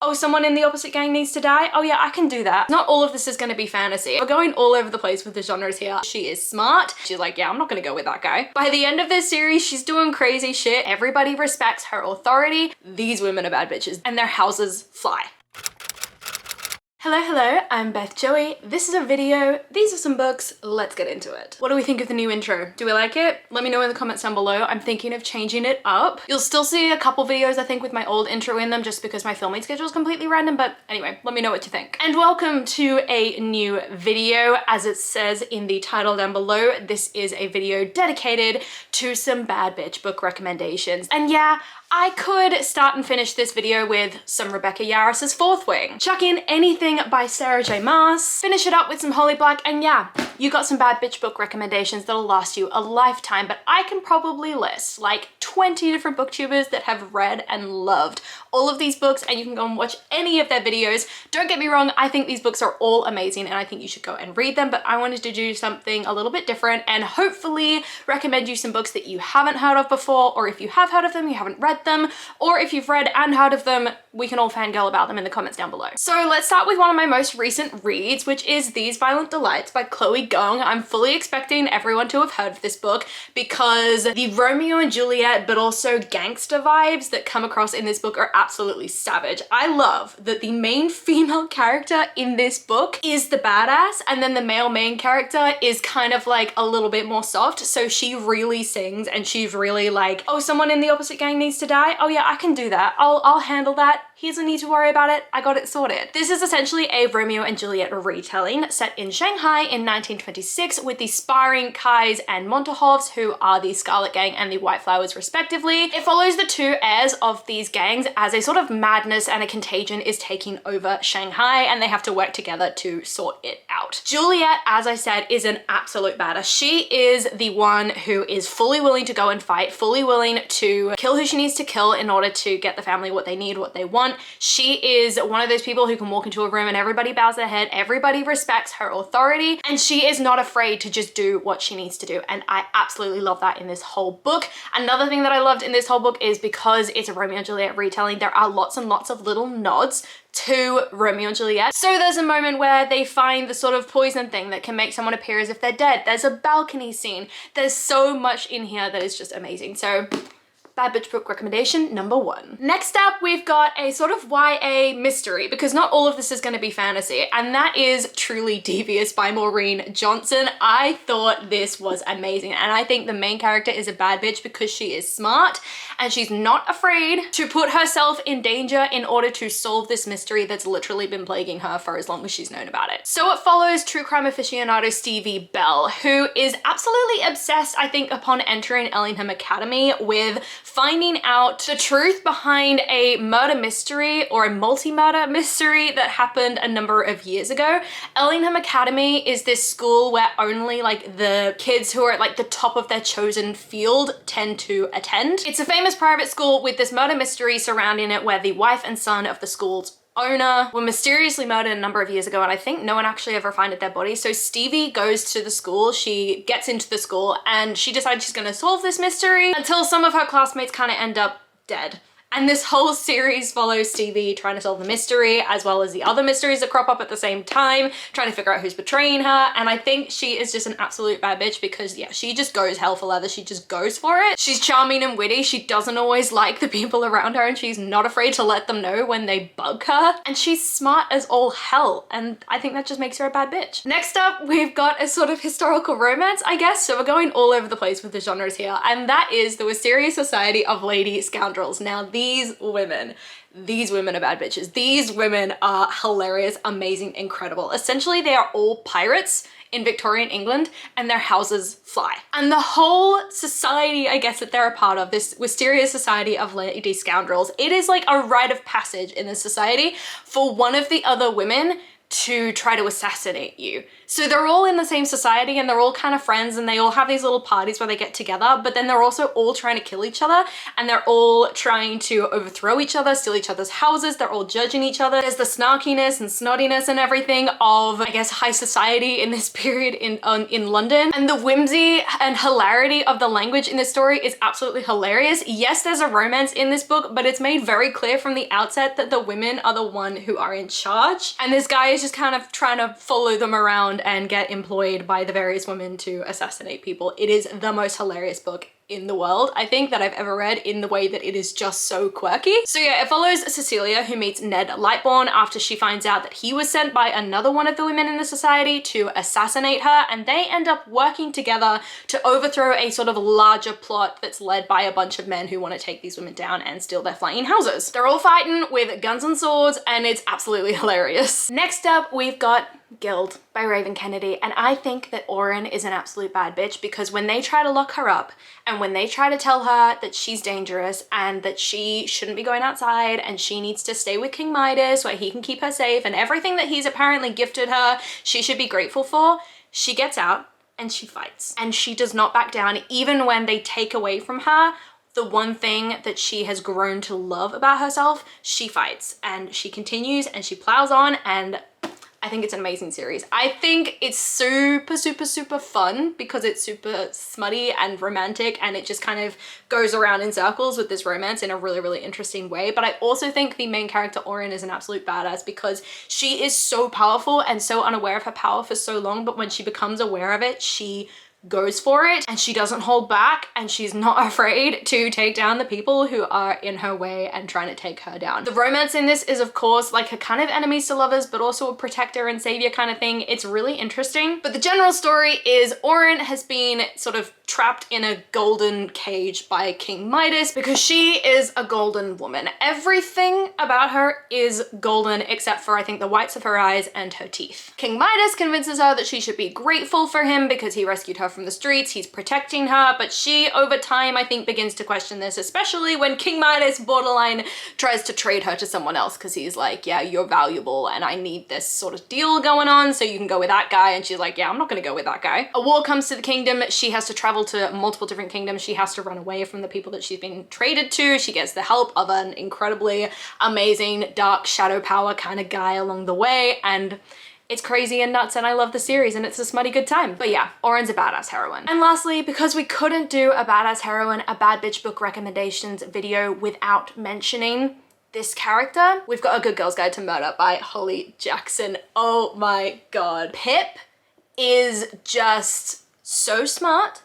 Oh, someone in the opposite gang needs to die? Oh yeah, I can do that. Not all of this is gonna be fantasy. We're going all over the place with the genres here. She is smart. She's like, yeah, I'm not gonna go with that guy. By the end of this series, she's doing crazy shit. Everybody respects her authority. These women are bad bitches and their houses fly. Hello, I'm Beth Joey. This is a video. These are some books. Let's get into it. What do we think of the new intro? Do we like it? Let me know in the comments down below. I'm thinking of changing it up. You'll still see a couple videos, I think, with my old intro in them just because my filming schedule is completely random, but anyway, let me know what you think. And welcome to a new video. As it says in the title down below, this is a video dedicated to some bad bitch book recommendations. And yeah, I could start and finish this video with some Rebecca Yarros's Fourth Wing. Chuck in anything by Sarah J Maas, finish it up with some Holly Black, and yeah, you got some bad bitch book recommendations that'll last you a lifetime, but I can probably list like 20 different booktubers that have read and loved all of these books, and you can go and watch any of their videos. Don't get me wrong, I think these books are all amazing and I think you should go and read them, but I wanted to do something a little bit different and hopefully recommend you some books that you haven't heard of before, or if you have heard of them, you haven't read them, or if you've read and heard of them, we can all fangirl about them in the comments down below. So let's start with one of my most recent reads, which is These Violent Delights by Chloe Gong. I'm fully expecting everyone to have heard of this book because the Romeo and Juliet, but also gangster vibes that come across in this book are absolutely savage. I love that the main female character in this book is the badass, and then the male main character is kind of like a little bit more soft. So she really sings and she's really like, oh, someone in the opposite gang needs to die? Oh yeah, I can do that. I'll handle that. He doesn't need to worry about it. I got it sorted. This is essentially a Romeo and Juliet retelling set in Shanghai in 1926 with the sparring Kais and Montahovs, who are the Scarlet Gang and the White Flowers respectively. It follows the two heirs of these gangs as a sort of madness and a contagion is taking over Shanghai, and they have to work together to sort it out. Juliet, as I said, is an absolute badass. She is the one who is fully willing to go and fight, fully willing to kill who she needs to kill in order to get the family what they need, what they want. She is one of those people who can walk into a room and everybody bows their head, everybody respects her authority, and she is not afraid to just do what she needs to do. And I absolutely love that in this whole book. Another thing that I loved in this whole book is because it's a Romeo and Juliet retelling, there are lots and lots of little nods to Romeo and Juliet. So there's a moment where they find the sort of poison thing that can make someone appear as if they're dead. There's a balcony scene. There's so much in here that is just amazing. So bad bitch book recommendation number one. Next up, we've got a sort of YA mystery, because not all of this is going to be fantasy, and that is Truly Devious by Maureen Johnson. I thought this was amazing, and I think the main character is a bad bitch because she is smart and she's not afraid to put herself in danger in order to solve this mystery that's literally been plaguing her for as long as she's known about it. So it follows true crime aficionado Stevie Bell, who is absolutely obsessed, I think, upon entering Ellingham Academy with finding out the truth behind a murder mystery or a multi-murder mystery that happened a number of years ago. Ellingham Academy is this school where only like the kids who are at like the top of their chosen field tend to attend. It's a famous private school with this murder mystery surrounding it where the wife and son of the school's owner were mysteriously murdered a number of years ago, and I think no one actually ever found their body. So Stevie goes to the school, she gets into the school, and she decides she's gonna solve this mystery until some of her classmates kind of end up dead. And this whole series follows Stevie trying to solve the mystery, as well as the other mysteries that crop up at the same time, trying to figure out who's betraying her. And I think she is just an absolute bad bitch because, yeah, she just goes hell for leather. She just goes for it. She's charming and witty. She doesn't always like the people around her, and she's not afraid to let them know when they bug her. And she's smart as all hell. And I think that just makes her a bad bitch. Next up, we've got a sort of historical romance, I guess. So we're going all over the place with the genres here. And that is the Wisteria Society of Lady Scoundrels. Now, these women are bad bitches. These women are hilarious, amazing, incredible. Essentially, they are all pirates in Victorian England, and their houses fly. And the whole society, I guess, that they're a part of, this Wisteria Society of Lady Scoundrels, it is like a rite of passage in this society for one of the other women to try to assassinate you. So they're all in the same society and they're all kind of friends and they all have these little parties where they get together, but then they're also all trying to kill each other and they're all trying to overthrow each other, steal each other's houses, they're all judging each other. There's the snarkiness and snottiness and everything of, I guess, high society in this period in London. And the whimsy and hilarity of the language in this story is absolutely hilarious. Yes, there's a romance in this book, but it's made very clear from the outset that the women are the one who are in charge. And this guy is just kind of trying to follow them around and get employed by the various women to assassinate people. It is the most hilarious book in the world, I think, that I've ever read, in the way that it is just so quirky. So yeah, it follows Cecilia, who meets Ned Lightbourne after she finds out that he was sent by another one of the women in the society to assassinate her, and they end up working together to overthrow a sort of larger plot that's led by a bunch of men who want to take these women down and steal their flying houses. They're all fighting with guns and swords, and it's absolutely hilarious. Next up, we've got Gild by Raven Kennedy, and I think that Oren is an absolute bad bitch, because when they try to lock her up and when they try to tell her that she's dangerous and that she shouldn't be going outside and she needs to stay with King Midas where he can keep her safe and everything that he's apparently gifted her she should be grateful for, she gets out and she fights. And she does not back down, even when they take away from her the one thing that she has grown to love about herself. She fights and she continues and she plows on, and I think it's an amazing series. I think it's super, super, super fun because it's super smutty and romantic, and it just kind of goes around in circles with this romance in a really, really interesting way. But I also think the main character, Oren, is an absolute badass because she is so powerful and so unaware of her power for so long, but when she becomes aware of it, she goes for it and she doesn't hold back, and she's not afraid to take down the people who are in her way and trying to take her down. The romance in this is, of course, like a kind of enemies to lovers, but also a protector and savior kind of thing. It's really interesting. But the general story is Oren has been sort of trapped in a golden cage by King Midas because she is a golden woman. Everything about her is golden except for, I think, the whites of her eyes and her teeth. King Midas convinces her that she should be grateful for him because he rescued her from the streets, he's protecting her, but she, over time, I think, begins to question this, especially when King Midas borderline tries to trade her to someone else because he's like, yeah, you're valuable and I need this sort of deal going on, so you can go with that guy. And she's like, yeah, I'm not gonna go with that guy. A war comes to the kingdom. She has to travel to multiple different kingdoms. She has to run away from the people that she's been traded to. She gets the help of an incredibly amazing dark shadow power kind of guy along the way, and it's crazy and nuts, and I love the series, and it's a smutty good time. But yeah, Oren's a badass heroine. And lastly, because we couldn't do a badass heroine, a bad bitch book recommendations video without mentioning this character, we've got A Good Girl's Guide to Murder by Holly Jackson. Oh my god. Pip is just so smart.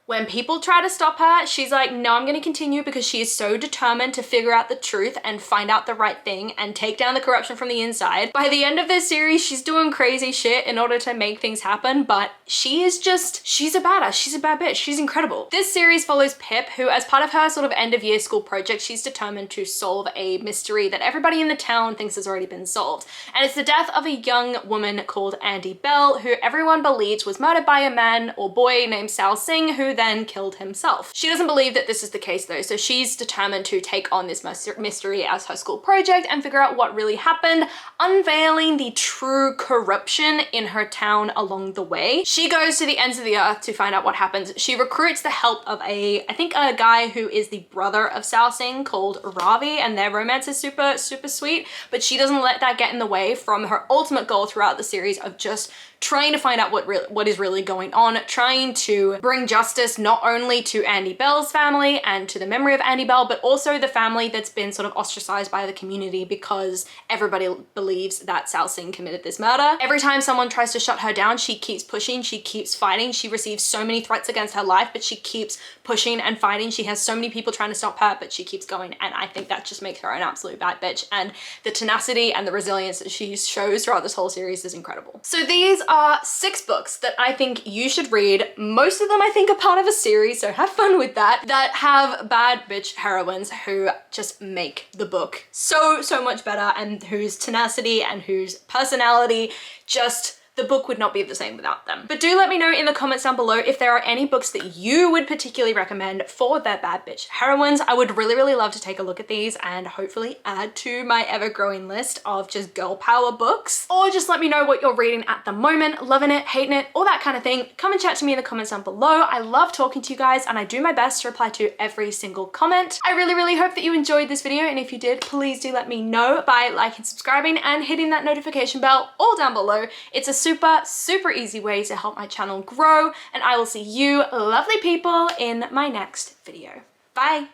When people try to stop her, she's like, no, I'm gonna continue, because she is so determined to figure out the truth and find out the right thing and take down the corruption from the inside. By the end of this series, she's doing crazy shit in order to make things happen, but she's a badass. She's a bad bitch. She's incredible. This series follows Pip, who, as part of her sort of end of year school project, she's determined to solve a mystery that everybody in the town thinks has already been solved. And it's the death of a young woman called Andy Bell, who everyone believes was murdered by a man or boy named Sal Singh, who then killed himself. She doesn't believe that this is the case though, so she's determined to take on this mystery as her school project and figure out what really happened, unveiling the true corruption in her town along the way. She goes to the ends of the earth to find out what happens. She recruits the help of I think a guy who is the brother of Sal Singh called Ravi, and their romance is super, super sweet, but she doesn't let that get in the way from her ultimate goal throughout the series of just trying to find out what is really going on, trying to bring justice not only to Andy Bell's family and to the memory of Andy Bell, but also the family that's been sort of ostracized by the community because everybody believes that Sal Singh committed this murder. Every time someone tries to shut her down, she keeps pushing, she keeps fighting. She receives so many threats against her life, but she keeps pushing and fighting. She has so many people trying to stop her, but she keeps going, and I think that just makes her an absolute bad bitch, and the tenacity and the resilience that she shows throughout this whole series is incredible. So these are 6 books that I think you should read. Most of them I think are part of a series, so have fun with that have bad bitch heroines who just make the book so, so much better, and whose tenacity and whose personality just the book would not be the same without them. But do let me know in the comments down below if there are any books that you would particularly recommend for their bad bitch heroines. I would really, really love to take a look at these and hopefully add to my ever-growing list of just girl power books. Or just let me know what you're reading at the moment, loving it, hating it, all that kind of thing. Come and chat to me in the comments down below. I love talking to you guys and I do my best to reply to every single comment. I really, really hope that you enjoyed this video, and if you did, please do let me know by liking, subscribing, and hitting that notification bell all down below. It's a super, super easy way to help my channel grow, and I will see you lovely people in my next video. Bye!